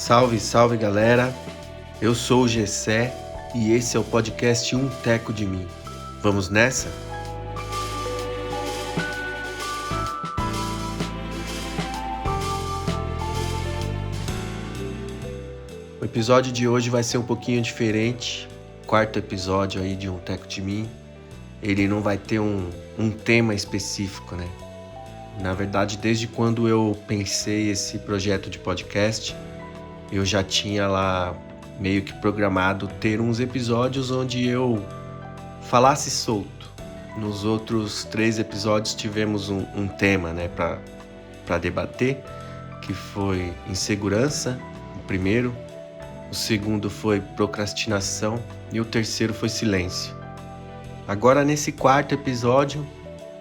Salve, salve galera! Eu sou o Gessé e esse é o podcast Um Teco de Mim. Vamos nessa? O episódio de hoje vai ser um pouquinho diferente. Quarto episódio aí de Um Teco de Mim. Ele não vai ter um tema específico, né? Na verdade, desde quando eu pensei esse projeto de podcast, eu já tinha lá meio que programado ter uns episódios onde eu falasse solto. Nos outros 3 episódios tivemos um tema, né, para debater, que foi insegurança, o primeiro, o segundo foi procrastinação e o terceiro foi silêncio. Agora nesse quarto episódio,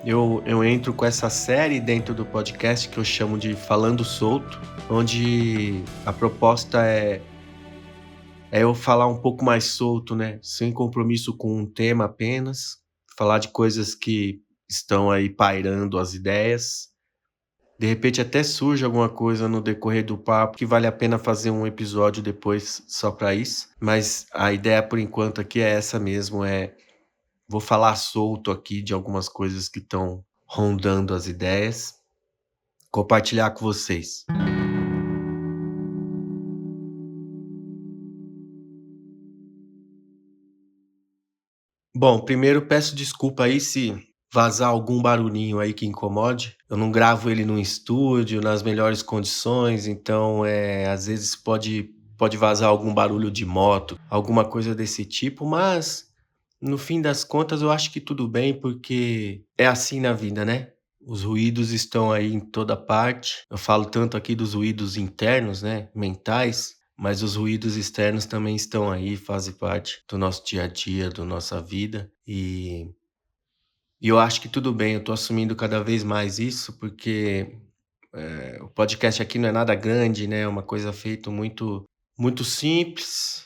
eu entro com essa série dentro do podcast que eu chamo de Falando Solto, onde a proposta é eu falar um pouco mais solto, né? Sem compromisso com um tema apenas, falar de coisas que estão aí pairando as ideias. De repente até surge alguma coisa no decorrer do papo que vale a pena fazer um episódio depois só para isso. Mas a ideia por enquanto aqui é essa mesmo, vou falar solto aqui de algumas coisas que estão rondando as ideias, compartilhar com vocês. Bom, primeiro peço desculpa aí se vazar algum barulhinho aí que incomode. Eu não gravo ele num estúdio, nas melhores condições, então às vezes pode vazar algum barulho de moto, alguma coisa desse tipo, mas no fim das contas eu acho que tudo bem, porque é assim na vida, né? Os ruídos estão aí em toda parte. Eu falo tanto aqui dos ruídos internos, né, mentais, mas os ruídos externos também estão aí, fazem parte do nosso dia a dia, da nossa vida. E eu acho que tudo bem, eu tô assumindo cada vez mais isso, porque o podcast aqui não é nada grande, né? É uma coisa feita muito simples.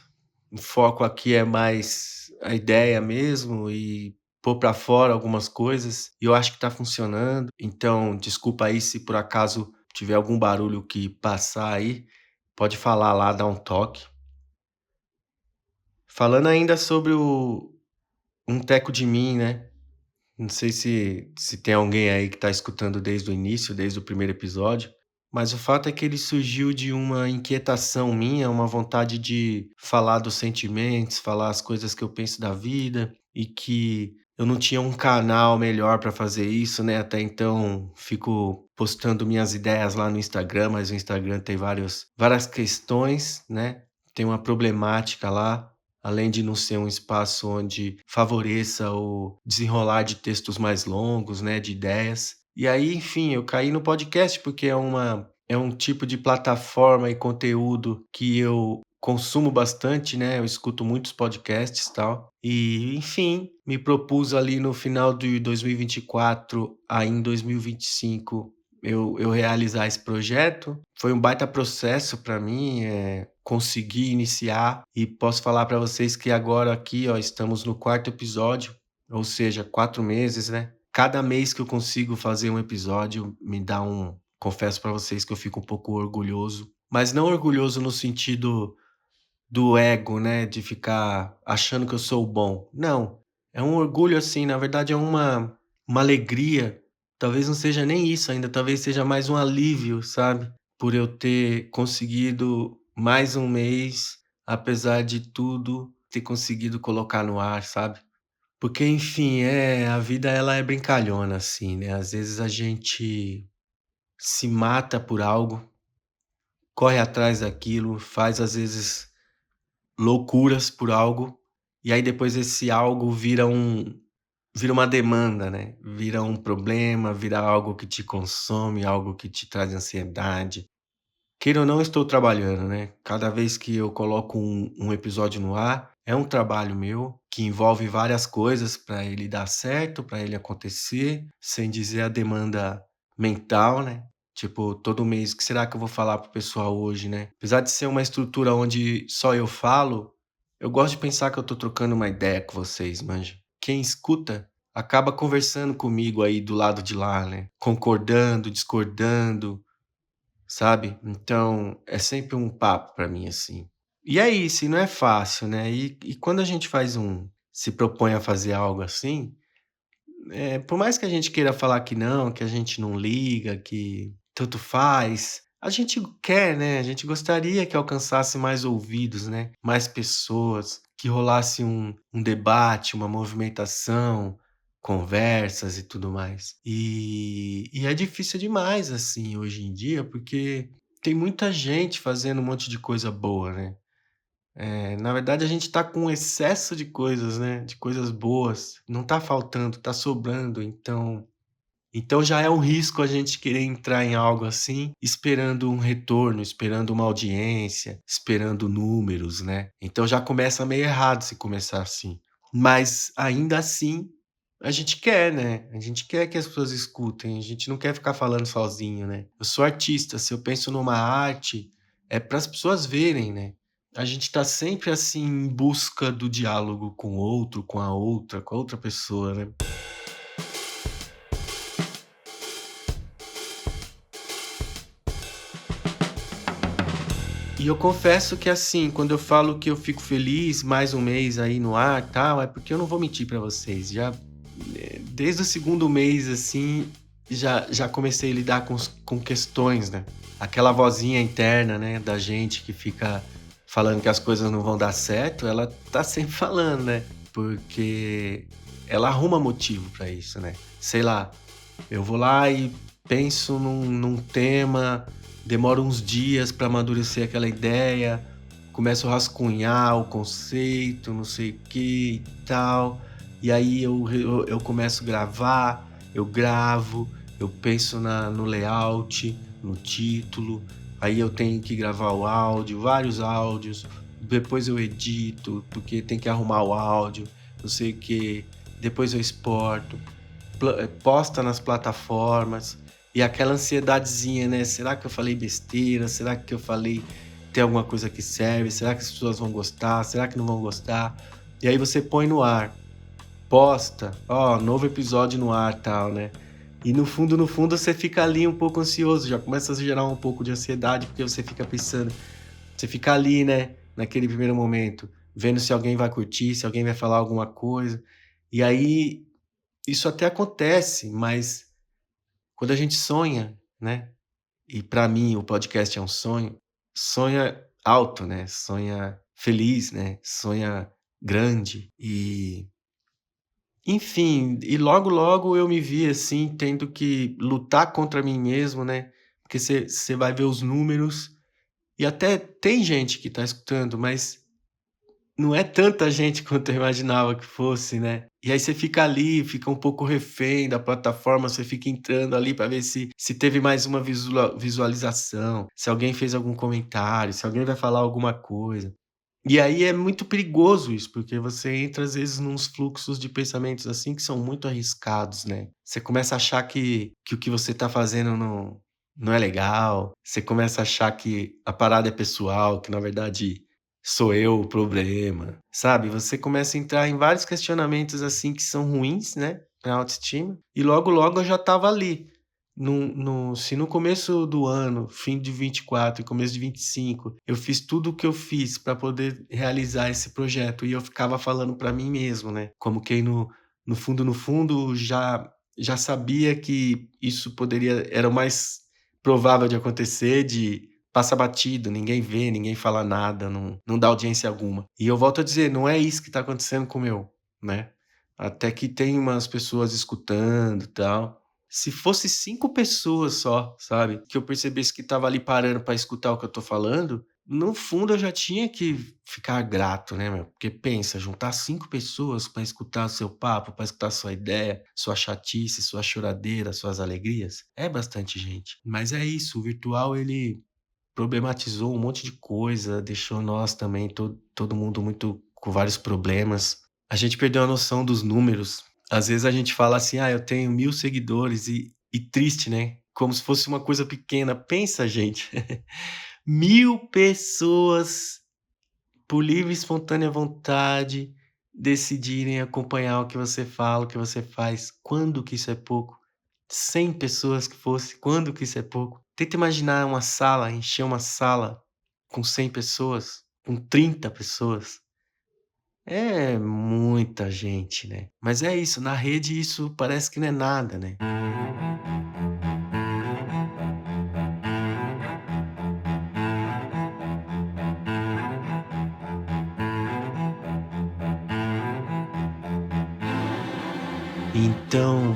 O foco aqui é mais a ideia mesmo e pôr pra fora algumas coisas. E eu acho que tá funcionando. Então, desculpa aí se por acaso tiver algum barulho que passar aí, pode falar lá, dar um toque. Falando ainda sobre Um Teco de Mim, né? Não sei se tem alguém aí que tá escutando desde o início, desde o primeiro episódio, mas o fato é que ele surgiu de uma inquietação minha, uma vontade de falar dos sentimentos, falar as coisas que eu penso da vida e que eu não tinha um canal melhor para fazer isso, né? Até então fico postando minhas ideias lá no Instagram, mas o Instagram tem várias questões, né? Tem uma problemática lá. Além de não ser um espaço onde favoreça o desenrolar de textos mais longos, né, de ideias. E aí, enfim, eu caí no podcast porque é um tipo de plataforma e conteúdo que eu consumo bastante, né? Eu escuto muitos podcasts e tal. E, enfim, me propus ali no final de 2024, aí em 2025, eu realizar esse projeto. Foi um baita processo para mim, conseguir iniciar e posso falar para vocês que agora aqui, ó, estamos no quarto episódio, ou seja, 4 meses, né? Cada mês que eu consigo fazer um episódio me dá confesso para vocês que eu fico um pouco orgulhoso, mas não orgulhoso no sentido do ego, né, de ficar achando que eu sou o bom. Não, é um orgulho assim, na verdade é uma alegria. Talvez não seja nem isso ainda, talvez seja mais um alívio, sabe? Por eu ter conseguido mais um mês, apesar de tudo, ter conseguido colocar no ar, sabe? Porque, enfim, a vida ela é brincalhona assim, né? Às vezes a gente se mata por algo, corre atrás daquilo, faz às vezes loucuras por algo, e aí depois esse algo vira uma demanda, né, vira um problema, vira algo que te consome, algo que te traz ansiedade. Queira ou não, estou trabalhando, né, cada vez que eu coloco um episódio no ar, é um trabalho meu, que envolve várias coisas para ele dar certo, para ele acontecer, sem dizer a demanda mental, né. Tipo, todo mês, o que será que eu vou falar pro pessoal hoje, né? Apesar de ser uma estrutura onde só eu falo, eu gosto de pensar que eu tô trocando uma ideia com vocês, manja. Quem escuta acaba conversando comigo aí do lado de lá, né? Concordando, discordando, sabe. Então é sempre um papo pra mim, assim. E é isso, e não é fácil, né. E quando a gente se propõe a fazer algo assim, por mais que a gente queira falar que a gente não liga, que tanto faz, a gente quer, né, a gente gostaria que alcançasse mais ouvidos, né, mais pessoas, que rolasse um debate, uma movimentação, conversas e tudo mais. E é difícil demais, assim, hoje em dia, porque tem muita gente fazendo um monte de coisa boa, né. Na verdade a gente tá com excesso de coisas, né, de coisas boas, não tá faltando, tá sobrando, então já é um risco a gente querer entrar em algo assim, esperando um retorno, esperando uma audiência, esperando números, né. Então já começa meio errado se começar assim. Mas ainda assim, a gente quer, né, a gente quer que as pessoas escutem, a gente não quer ficar falando sozinho, né. Eu sou artista, se eu penso numa arte, é para as pessoas verem, né. A gente tá sempre, assim, em busca do diálogo com o outro, com a outra pessoa, né. E eu confesso que, assim, quando eu falo que eu fico feliz, mais um mês aí no ar, tal, é porque eu não vou mentir pra vocês, desde o segundo mês, assim, já comecei a lidar com questões, né. Aquela vozinha interna, né, da gente que fica falando que as coisas não vão dar certo, ela tá sempre falando, né, porque ela arruma motivo pra isso, né. Sei lá, eu vou lá e penso num tema, demoro uns dias para amadurecer aquela ideia, começo a rascunhar o conceito, não sei o que e tal, e aí eu começo a gravar, eu gravo, eu penso no layout, no título, aí eu tenho que gravar o áudio, vários áudios, depois eu edito, porque tem que arrumar o áudio, não sei o que, depois eu exporto, posta nas plataformas, e aquela ansiedadezinha, né, "Será que eu falei besteira? Será que eu falei tem alguma coisa que serve? Será que as pessoas vão gostar? Será que não vão gostar?". E aí você põe no ar, posta, ó, novo episódio no ar, tal, né. E no fundo você fica ali um pouco ansioso, já começa a gerar um pouco de ansiedade, porque você fica pensando, você fica ali, né, naquele primeiro momento, vendo se alguém vai curtir, se alguém vai falar alguma coisa. E aí isso até acontece, mas quando a gente sonha, né, e pra mim o podcast é um sonho, sonha alto, né, sonha feliz, né, sonha grande e, enfim, e logo, logo eu me vi, assim, tendo que lutar contra mim mesmo, né, porque você vai ver os números e até tem gente que tá escutando, mas não é tanta gente quanto eu imaginava que fosse, né. E aí você fica ali, fica um pouco refém da plataforma, você fica entrando ali para ver se teve mais uma visualização, se alguém fez algum comentário, se alguém vai falar alguma coisa. E aí é muito perigoso isso, porque você entra às vezes nos fluxos de pensamentos, assim, que são muito arriscados, né. Você começa a achar que o que você tá fazendo não é legal, você começa a achar que a parada é pessoal, que na verdade sou eu o problema, sabe. Você começa a entrar em vários questionamentos, assim, que são ruins, né, pra autoestima, e logo, logo eu já estava ali, se no começo do ano, fim de 24 e começo de 25, eu fiz tudo o que eu fiz para poder realizar esse projeto e eu ficava falando para mim mesmo, né, como quem no fundo já sabia que isso poderia era o mais provável de acontecer, de passar batido, ninguém vê, ninguém fala nada, não dá audiência alguma. E eu volto a dizer, não é isso que está acontecendo com o meu, né. Até que tem umas pessoas escutando, e tal. Se fosse 5 pessoas só, sabe, que eu percebesse que estava ali parando para escutar o que eu tô falando, no fundo eu já tinha que ficar grato, né, meu. Porque pensa, juntar 5 pessoas para escutar o seu papo, para escutar a sua ideia, sua chatice, sua choradeira, suas alegrias, é bastante gente. Mas é isso, o virtual ele problematizou um monte de coisa, deixou nós também, todo mundo muito com vários problemas. A gente perdeu a noção dos números. Às vezes a gente fala assim: "Ah, eu tenho 1000 seguidores", e triste, né, como se fosse uma coisa pequena. Pensa, gente, 1000 pessoas, por livre e espontânea vontade, decidirem acompanhar o que você fala, o que você faz. Quando que isso é pouco? 100 pessoas que fosse, quando que isso é pouco? Tenta imaginar uma sala, encher uma sala com 100 pessoas, com 30 pessoas. É muita gente, né. Mas é isso, na rede isso parece que não é nada, né. Então,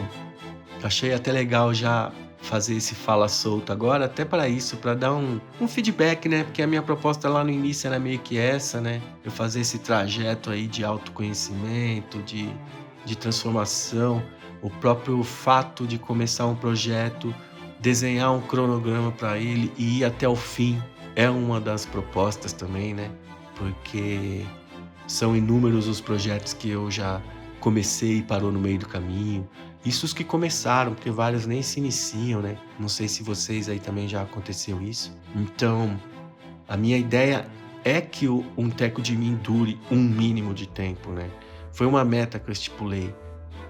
achei até legal já fazer esse fala solto agora, até para isso, para dar um feedback, né, porque a minha proposta lá no início era meio que essa, né, eu fazer esse trajeto aí de autoconhecimento, de transformação, o próprio fato de começar um projeto, desenhar um cronograma para ele e ir até o fim, é uma das propostas também, né, porque são inúmeros os projetos que eu já comecei e parou no meio do caminho. Isso os que começaram, porque vários nem se iniciam, né. Não sei se vocês aí também já aconteceu isso. Então, a minha ideia é que o Um Teco de Mim dure um mínimo de tempo, né. Foi uma meta que eu estipulei.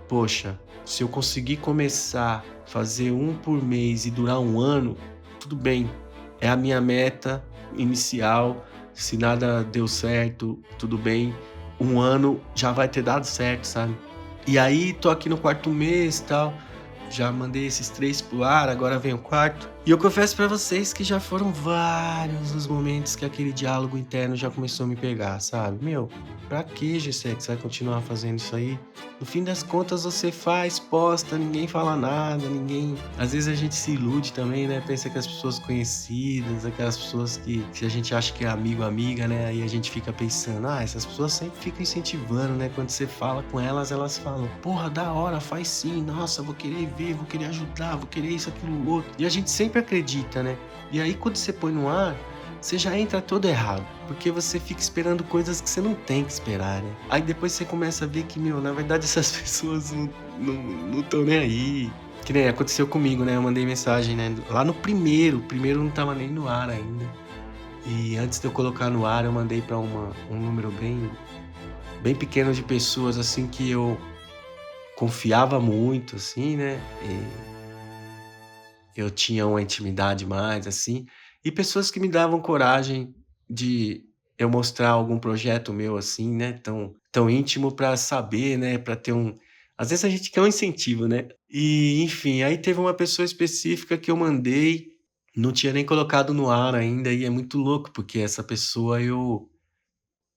Poxa, se eu conseguir começar, fazer um por mês e durar um ano, tudo bem. É a minha meta inicial. Se nada deu certo, tudo bem. Um ano já vai ter dado certo, sabe? E aí, tô aqui no quarto mês, tal, já mandei esses 3 pro ar, agora vem o quarto. E eu confesso pra vocês que já foram vários os momentos que aquele diálogo interno já começou a me pegar, sabe? Meu, pra que, Gessé, que você vai continuar fazendo isso aí? No fim das contas, você faz, posta, ninguém fala nada, ninguém. Às vezes a gente se ilude também, né? Pensa que as pessoas conhecidas, aquelas pessoas que a gente acha que é amigo, amiga, né? Aí a gente fica pensando, ah, essas pessoas sempre ficam incentivando, né? Quando você fala com elas, elas falam, porra, da hora, faz sim, nossa, vou querer ver, vou querer ajudar, vou querer isso, aquilo, outro. E a gente sempre acredita, né? E aí quando você põe no ar, você já entra todo errado, porque você fica esperando coisas que você não tem que esperar, né? Aí depois você começa a ver que, meu, na verdade essas pessoas não estão nem aí. Que nem aconteceu comigo, né? Eu mandei mensagem, né? Lá no primeiro, o primeiro não tava nem no ar ainda. E antes de eu colocar no ar, eu mandei pra um número bem pequeno de pessoas, assim, que eu confiava muito, assim, né? Eu tinha uma intimidade mais, assim, e pessoas que me davam coragem de eu mostrar algum projeto meu, assim, né, tão íntimo pra saber, né, pra ter às vezes a gente quer um incentivo, né. E, enfim, aí teve uma pessoa específica que eu mandei, não tinha nem colocado no ar ainda, e é muito louco, porque essa pessoa eu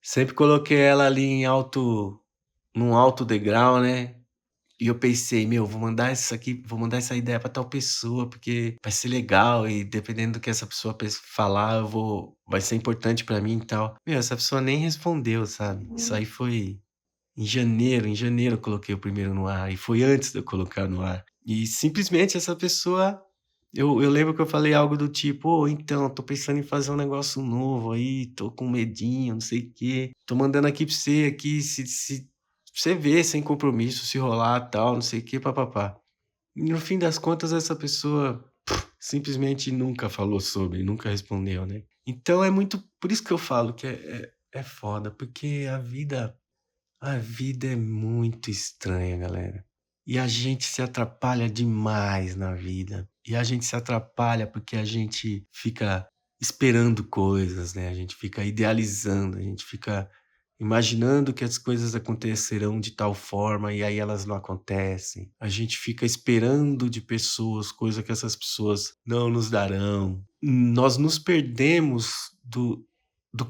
sempre coloquei ela ali num alto degrau, né. E eu pensei: "Meu, vou mandar essa ideia pra tal pessoa, porque vai ser legal e dependendo do que essa pessoa falar, eu vou vai ser importante pra mim e tal". Meu, essa pessoa nem respondeu, sabe. Isso aí foi em janeiro eu coloquei o primeiro no ar e foi antes de eu colocar no ar. E simplesmente essa pessoa eu lembro que eu falei algo do tipo: "Ô, então, tô pensando em fazer um negócio novo aí, tô com medinho, não sei o quê. Tô mandando aqui pra você aqui, se você vê sem compromisso, se rolar, tal, não sei o quê, pá-pá-pá". E no fim das contas essa pessoa simplesmente nunca falou sobre, nunca respondeu, né. Então é muito por isso que eu falo que é foda, porque a vida é muito estranha, galera. E a gente se atrapalha demais na vida. E a gente se atrapalha porque a gente fica esperando coisas, né? A gente fica idealizando, a gente fica imaginando que as coisas acontecerão de tal forma e aí elas não acontecem. A gente fica esperando de pessoas coisa que essas pessoas não nos darão. Nós nos perdemos do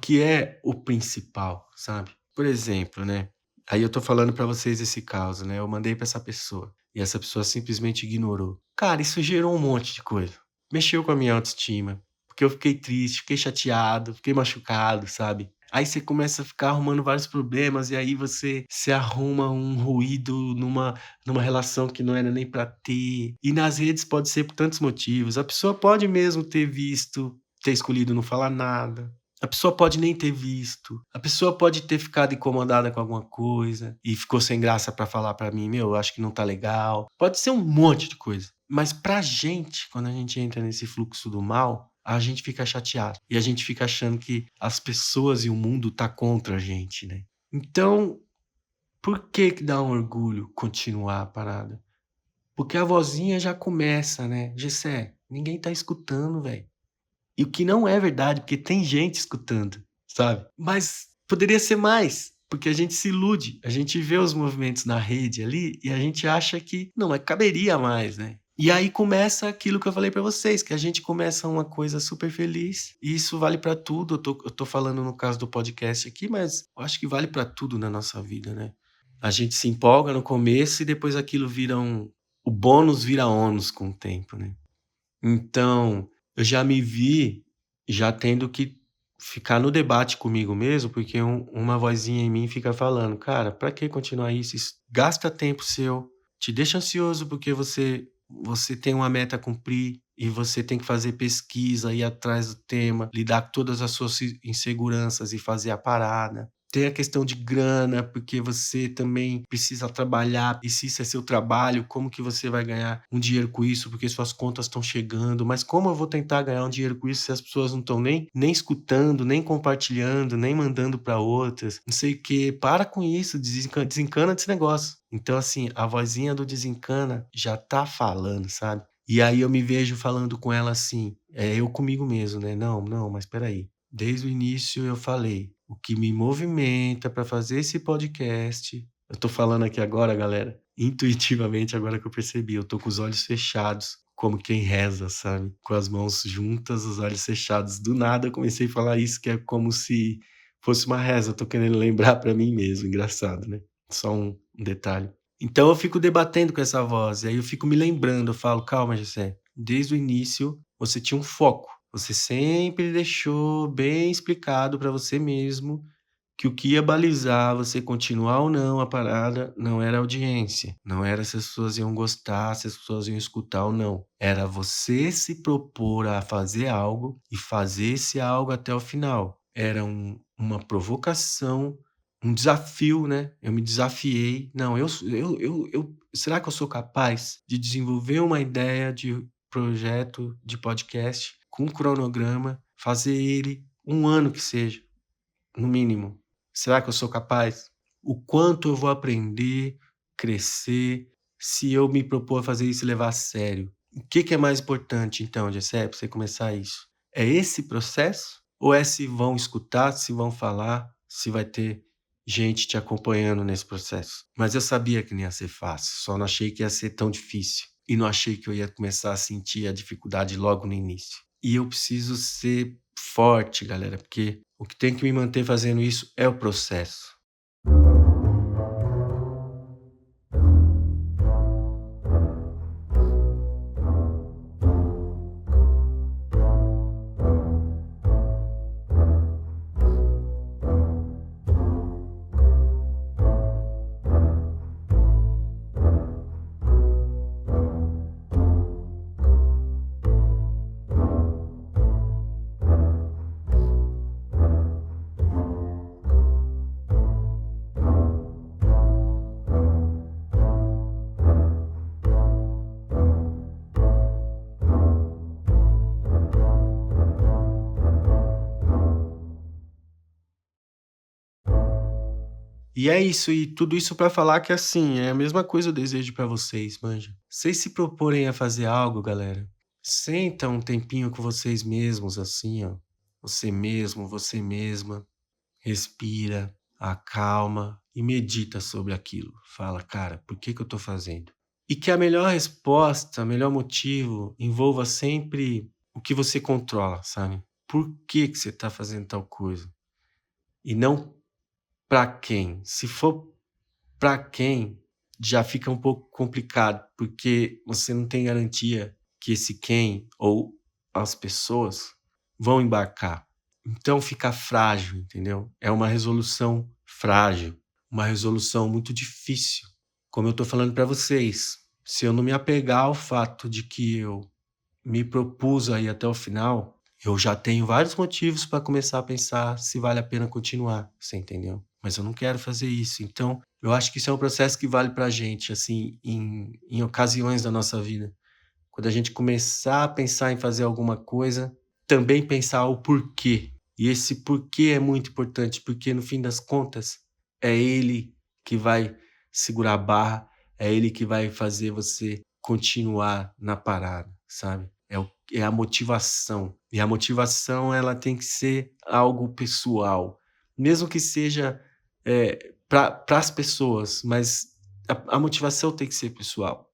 que é o principal, sabe? Por exemplo, né? Aí eu tô falando pra vocês esse caso, né, eu mandei pra essa pessoa, e essa pessoa simplesmente ignorou. Cara, isso gerou um monte de coisa. Mexeu com a minha autoestima, porque eu fiquei triste, fiquei chateado, fiquei machucado, sabe. Aí você começa a ficar arrumando vários problemas, e aí você se arruma um ruído numa relação que não era nem pra ter. E nas redes pode ser por tantos motivos. A pessoa pode mesmo ter escolhido não falar nada. A pessoa pode nem ter visto, a pessoa pode ter ficado incomodada com alguma coisa e ficou sem graça pra falar pra mim: "Meu, eu acho que não tá legal". Pode ser um monte de coisa, mas pra gente, quando a gente entra nesse fluxo do mal, a gente fica chateado e a gente fica achando que as pessoas e o mundo tá contra a gente, né. Então, por que que dá um orgulho continuar a parada? Porque a vozinha já começa, né: "Gessé, ninguém tá escutando, velho". E o que não é verdade, porque tem gente escutando, sabe. Mas poderia ser mais, porque a gente se ilude, a gente vê os movimentos na rede ali e a gente acha que não, mas caberia mais, né. E aí começa aquilo que eu falei pra vocês, que a gente começa uma coisa super feliz, e isso vale pra tudo. Eu tô falando no caso do podcast aqui, mas eu acho que vale pra tudo na nossa vida, né. A gente se empolga no começo e depois aquilo vira o bônus vira ônus com o tempo, né. Então, eu já me vi já tendo que ficar no debate comigo mesmo, porque uma vozinha em mim fica falando: "Cara, pra que continuar isso? Isso gasta tempo seu, te deixa ansioso porque você tem uma meta a cumprir e você tem que fazer pesquisa, ir atrás do tema, lidar com todas as suas inseguranças e fazer a parada. Tem a questão de grana, porque você também precisa trabalhar, e se isso é seu trabalho, como que você vai ganhar um dinheiro com isso? Porque suas contas estão chegando, mas como eu vou tentar ganhar um dinheiro com isso se as pessoas não estão nem escutando, nem compartilhando, nem mandando para outras, não sei o quê. Para com isso, desencana desse negócio". Então, assim, a vozinha do desencana já tá falando, sabe. E aí eu me vejo falando com ela assim, eu comigo mesmo, né: "Não, não, mas espera aí, desde o início eu falei, o que me movimenta para fazer esse podcast". Eu tô falando aqui agora, galera, intuitivamente, agora que eu percebi, eu tô com os olhos fechados, como quem reza, sabe, com as mãos juntas, os olhos fechados. Do nada eu comecei a falar isso, que é como se fosse uma reza, eu tô querendo lembrar pra mim mesmo, engraçado, né. Só um detalhe. Então eu fico debatendo com essa voz, e aí eu fico me lembrando, eu falo: "Calma, Jessé, desde o início você tinha um foco, você sempre deixou bem explicado para você mesmo que o que ia balizar você continuar ou não a parada não era a audiência, não era se as pessoas iam gostar, se as pessoas iam escutar ou não. Era você se propor a fazer algo e fazer esse algo até o final. Era uma provocação, um desafio, né? Eu me desafiei. Não, será que eu sou capaz de desenvolver uma ideia de projeto de podcast com um cronograma, fazer ele um ano que seja, no mínimo? Será que eu sou capaz? O quanto eu vou aprender, crescer, se eu me propor a fazer isso e levar a sério? O que é mais importante então, Gessé, pra você começar isso? É esse processo? Ou é se vão escutar, se vão falar, se vai ter gente te acompanhando nesse processo? Mas eu sabia que não ia ser fácil, só não achei que ia ser tão difícil. E não achei que eu ia começar a sentir a dificuldade logo no início. E eu preciso ser forte, galera, porque o que tem que me manter fazendo isso é o processo. E é isso, e tudo isso pra falar que, assim, é a mesma coisa eu desejo pra vocês, manja. Vocês se proporem a fazer algo, galera, senta um tempinho com vocês mesmos, assim, ó, você mesmo, você mesma, respira, acalma e medita sobre aquilo. Fala: "Cara, por que que eu tô fazendo?". E que a melhor resposta, o melhor motivo envolva sempre o que você controla, sabe. Por que que você tá fazendo tal coisa? E não pra quem. Se for pra quem, já fica um pouco complicado, porque você não tem garantia que esse quem ou as pessoas vão embarcar. Então fica frágil, entendeu? É uma resolução frágil, uma resolução muito difícil. Como eu tô falando pra vocês, se eu não me apegar ao fato de que eu me propus a ir até o final, eu já tenho vários motivos para começar a pensar se vale a pena continuar, você entendeu? Mas eu não quero fazer isso. Então, eu acho que isso é um processo que vale pra gente, assim, em ocasiões da nossa vida. Quando a gente começar a pensar em fazer alguma coisa, também pensar o porquê. E esse porquê é muito importante, porque no fim das contas, é ele que vai segurar a barra, é ele que vai fazer você continuar na parada, sabe? É a motivação. E a motivação, ela tem que ser algo pessoal. Mesmo que seja para as pessoas, mas a motivação tem que ser pessoal.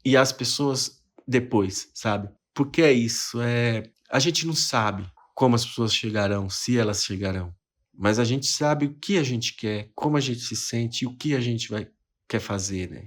E as pessoas depois, sabe? Porque é isso, a gente não sabe como as pessoas chegarão, se elas chegarão. Mas a gente sabe o que a gente quer, como a gente se sente e o que a gente quer fazer, né?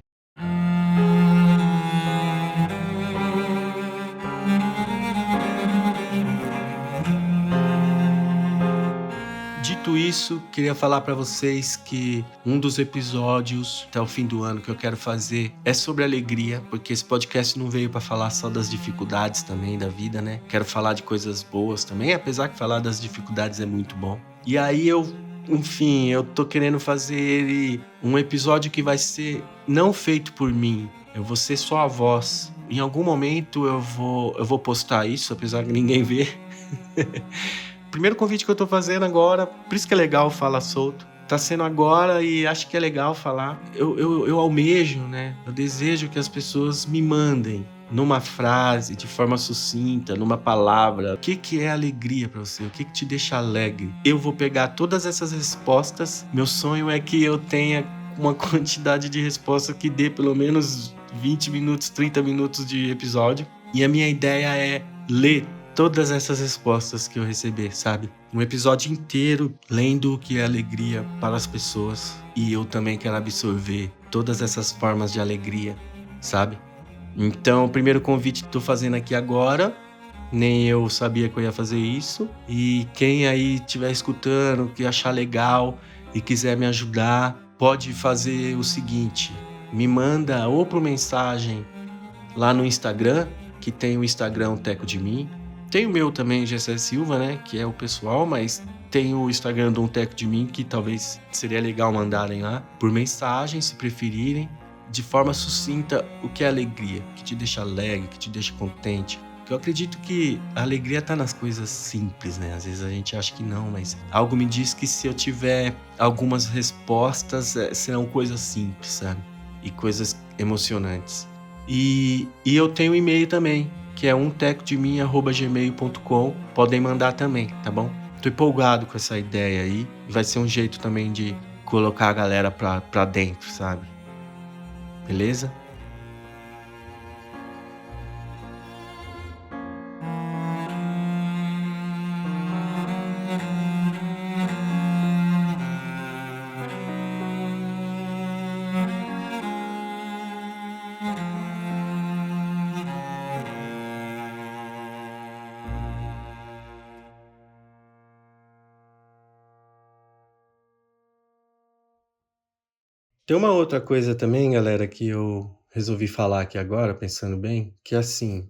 Dito isso, queria falar para vocês que um dos episódios até o fim do ano que eu quero fazer é sobre alegria, porque esse podcast não veio para falar só das dificuldades também da vida, né? Quero falar de coisas boas também, apesar que falar das dificuldades é muito bom. E aí enfim, eu tô querendo fazer um episódio que vai ser não feito por mim, eu vou ser só a voz. Em algum momento eu vou postar isso, apesar que ninguém vê. Primeiro convite que eu tô fazendo agora, por isso que é legal falar solto. Tá sendo agora e acho que é legal falar. Eu almejo, né? Eu desejo que as pessoas me mandem numa frase, de forma sucinta, numa palavra, o que é alegria pra você? O que te deixa alegre? Eu vou pegar todas essas respostas. Meu sonho é que eu tenha uma quantidade de respostas que dê pelo menos 20 minutos, 30 minutos de episódio. E a minha ideia é ler todas essas respostas que eu receber, sabe? Um episódio inteiro lendo o que é alegria para as pessoas. E eu também quero absorver todas essas formas de alegria, sabe? Então, o primeiro convite que tô fazendo aqui agora, nem eu sabia que eu ia fazer isso. E quem aí estiver escutando, que achar legal e quiser me ajudar, pode fazer o seguinte: me manda ou por mensagem lá no Instagram, que tem o Instagram Teco de Mim. Tem o meu também, Gessé Silva, né? Que é o pessoal, mas tem o Instagram do Teco de Mim, que talvez seria legal mandarem lá, por mensagem, se preferirem, de forma sucinta, o que é alegria, que te deixa alegre, que te deixa contente. Eu acredito que a alegria tá nas coisas simples, né? Às vezes a gente acha que não, mas algo me diz que se eu tiver algumas respostas, serão coisas simples, sabe? E coisas emocionantes. E eu tenho um e-mail também, que é umtecodemim@gmail.com. Podem mandar também, tá bom? Tô empolgado com essa ideia aí. Vai ser um jeito também de colocar a galera pra dentro, sabe? Beleza? Tem uma outra coisa também, galera, que eu resolvi falar aqui agora, pensando bem, que assim,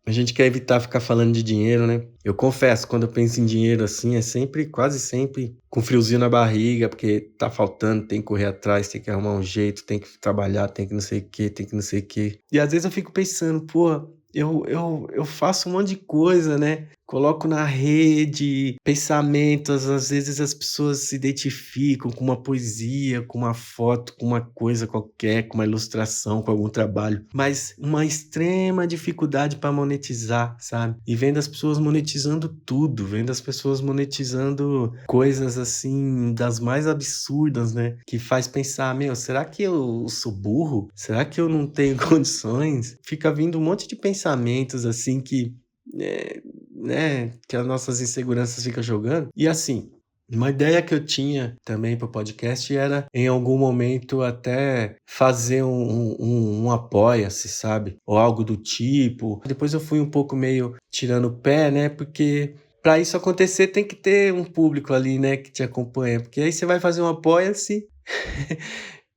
a gente quer evitar ficar falando de dinheiro, né? Eu confesso, quando eu penso em dinheiro assim, é sempre, quase sempre, com friozinho na barriga, porque tá faltando, tem que correr atrás, tem que arrumar um jeito, tem que trabalhar, tem que não sei o quê, tem que não sei o quê. E às vezes eu fico pensando, pô, eu faço um monte de coisa, né? Coloco na rede pensamentos, às vezes as pessoas se identificam com uma poesia, com uma foto, com uma coisa qualquer, com uma ilustração, com algum trabalho, mas uma extrema dificuldade para monetizar, sabe? E vendo as pessoas monetizando tudo, vendo as pessoas monetizando coisas assim das mais absurdas, né? Que faz pensar, meu, será que eu sou burro? Será que eu não tenho condições? Fica vindo um monte de pensamentos assim que né, que as nossas inseguranças ficam jogando. E assim, uma ideia que eu tinha também para o podcast era, em algum momento, até fazer um apoia-se, sabe? Ou algo do tipo. Depois eu fui um pouco meio tirando o pé, né? Porque para isso acontecer tem que ter um público ali, né, que te acompanha. Porque aí você vai fazer um apoia-se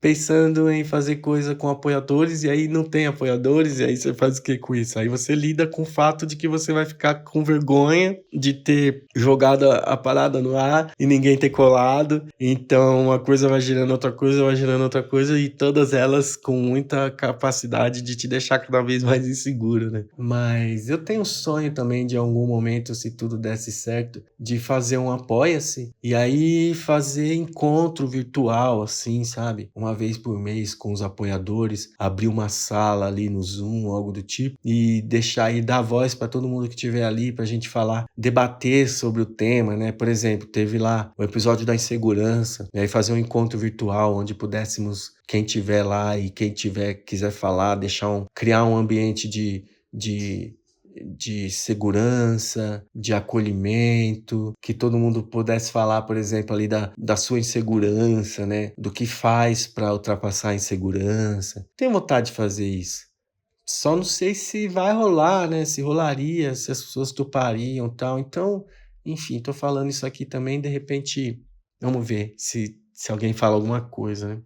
pensando em fazer coisa com apoiadores e aí não tem apoiadores, e aí você faz o que com isso? Aí você lida com o fato de que você vai ficar com vergonha de ter jogado a parada no ar e ninguém ter colado. Então uma coisa vai gerando outra coisa, vai gerando outra coisa, e todas elas com muita capacidade de te deixar cada vez mais inseguro, né? Mas eu tenho um sonho também de algum momento, se tudo desse certo, de fazer um apoia-se e aí fazer encontro virtual, assim, sabe? Um uma vez por mês com os apoiadores, abrir uma sala ali no Zoom, algo do tipo, e deixar e dar voz para todo mundo que estiver ali, para a gente falar, debater sobre o tema, né? Por exemplo, teve lá o episódio da insegurança, e aí fazer um encontro virtual onde pudéssemos, quem tiver lá e quem quiser falar, criar um ambiente de segurança, de acolhimento, que todo mundo pudesse falar, por exemplo, ali da sua insegurança, né? Do que faz para ultrapassar a insegurança. Tenho vontade de fazer isso. Só não sei se vai rolar, né? Se rolaria, se as pessoas topariam e tal. Então, enfim, tô falando isso aqui também, de repente, vamos ver se alguém fala alguma coisa, né?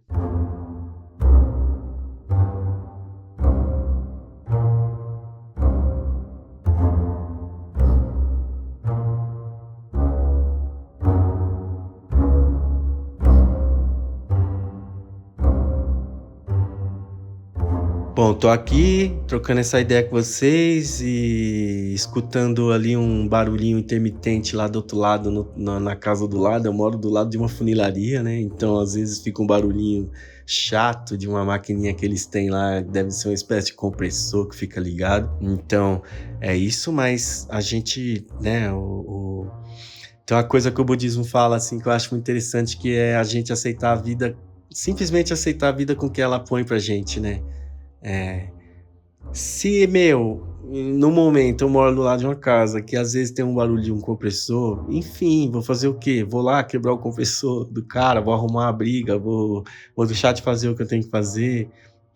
Bom, tô aqui trocando essa ideia com vocês e escutando ali um barulhinho intermitente lá do outro lado, na casa do lado. Eu moro do lado de uma funilaria, né? Então, às vezes, fica um barulhinho chato de uma maquininha que eles têm lá, deve ser uma espécie de compressor que fica ligado. Então, é isso, mas a gente, né, tem uma coisa que o budismo fala, assim, que eu acho muito interessante, que é a gente aceitar a vida, simplesmente aceitar a vida com o que ela põe pra gente, né? Se, no momento eu moro do lado de uma casa que às vezes tem um barulho de um compressor, enfim, vou fazer o quê? Vou lá quebrar o compressor do cara, vou arrumar uma briga, vou deixar de fazer o que eu tenho que fazer.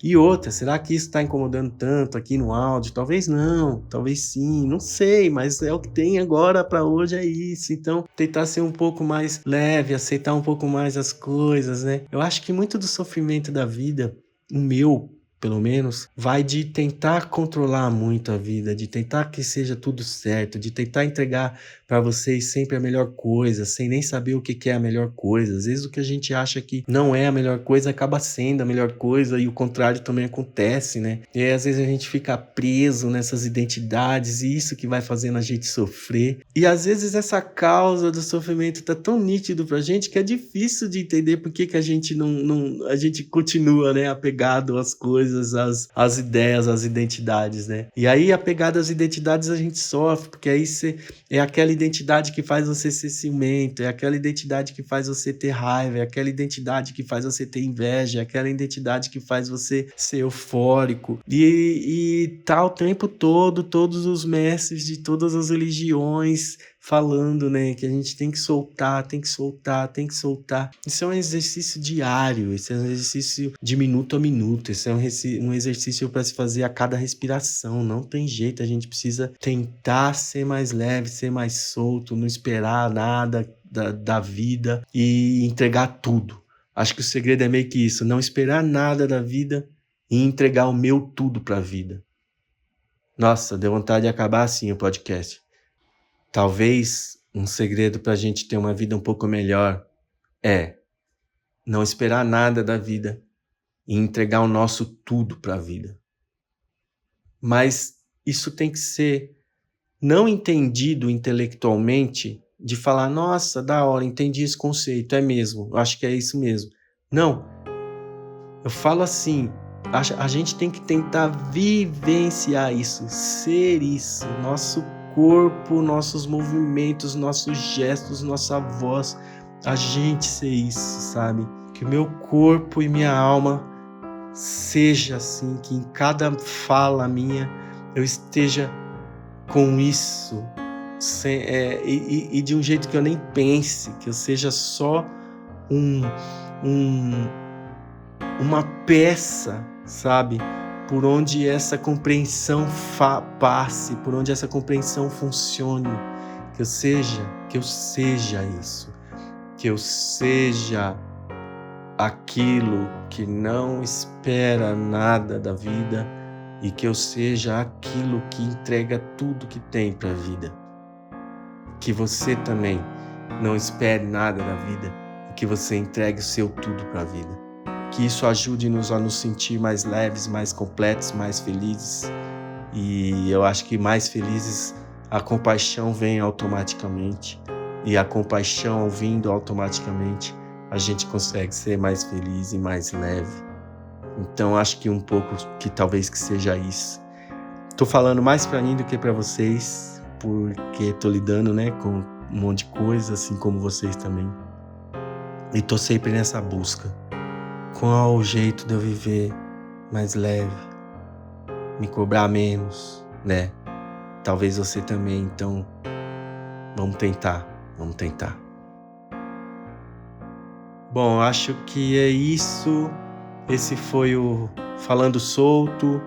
E outra, será que isso está incomodando tanto aqui no áudio? Talvez não, talvez sim, não sei, mas é o que tem agora para hoje, é isso. Então, tentar ser um pouco mais leve, aceitar um pouco mais as coisas, né? Eu acho que muito do sofrimento da vida, o meu, pelo menos, vai de tentar controlar muito a vida, de tentar que seja tudo certo, de tentar entregar para vocês sempre a melhor coisa, sem nem saber o que é a melhor coisa. Às vezes o que a gente acha que não é a melhor coisa acaba sendo a melhor coisa, e o contrário também acontece, né? E aí, às vezes a gente fica preso nessas identidades, e isso que vai fazendo a gente sofrer. E às vezes essa causa do sofrimento tá tão nítido pra gente que é difícil de entender por que a gente a gente continua, né, apegado às coisas, às ideias, às identidades, né? E aí, apegado às identidades, a gente sofre, porque aí é aquela identidade que faz você ser ciumento, é aquela identidade que faz você ter raiva, é aquela identidade que faz você ter inveja, é aquela identidade que faz você ser eufórico. E tá o tempo todo, todos os mestres de todas as religiões falando, né, que a gente tem que soltar, tem que soltar, tem que soltar. Isso é um exercício diário, isso é um exercício de minuto a minuto, isso é um exercício para se fazer a cada respiração. Não tem jeito, a gente precisa tentar ser mais leve, ser mais solto, não esperar nada da vida e entregar tudo. Acho que o segredo é meio que isso, não esperar nada da vida e entregar o meu tudo para a vida. Nossa, deu vontade de acabar assim o podcast. Talvez um segredo para a gente ter uma vida um pouco melhor é não esperar nada da vida e entregar o nosso tudo para a vida. Mas isso tem que ser não entendido intelectualmente, de falar, nossa, da hora, entendi esse conceito, é mesmo, acho que é isso mesmo. Não, eu falo assim, a gente tem que tentar vivenciar isso, ser isso, nosso corpo, nossos movimentos, nossos gestos, nossa voz, a gente ser isso, sabe? Que o meu corpo e minha alma seja assim, que em cada fala minha eu esteja com isso, e de um jeito que eu nem pense, que eu seja só uma peça, sabe? Por onde essa compreensão passe, por onde essa compreensão funcione, que eu seja isso, que eu seja aquilo que não espera nada da vida e que eu seja aquilo que entrega tudo que tem para a vida. Que você também não espere nada da vida e que você entregue o seu tudo para a vida. Que isso ajude-nos a nos sentir mais leves, mais completos, mais felizes. E eu acho que mais felizes, a compaixão vem automaticamente. E a compaixão vindo automaticamente, a gente consegue ser mais feliz e mais leve. Então acho que um pouco que talvez que seja isso. Tô falando mais pra mim do que pra vocês, porque tô lidando, né, com um monte de coisa, assim como vocês também. E tô sempre nessa busca. Qual o jeito de eu viver mais leve, me cobrar menos, né? Talvez você também, então vamos tentar. Bom, acho que é isso. Esse foi o Falando Solto.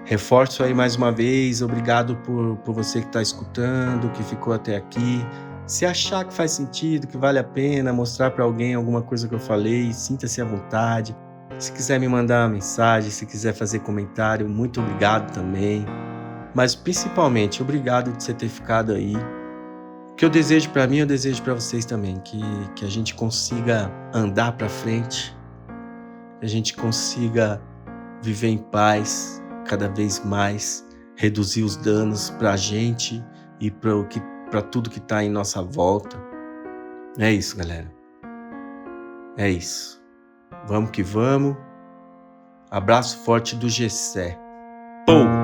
Reforço aí mais uma vez, obrigado por você que está escutando, que ficou até aqui. Se achar que faz sentido, que vale a pena mostrar para alguém alguma coisa que eu falei, sinta-se à vontade. Se quiser me mandar uma mensagem, se quiser fazer comentário, muito obrigado também. Mas principalmente, obrigado de você ter ficado aí. O que eu desejo para mim, eu desejo para vocês também, que a gente consiga andar para frente, que a gente consiga viver em paz cada vez mais, reduzir os danos para a gente e para tudo que está em nossa volta. É isso, galera. É isso. Vamos que vamos. Abraço forte do Gessé. Pou!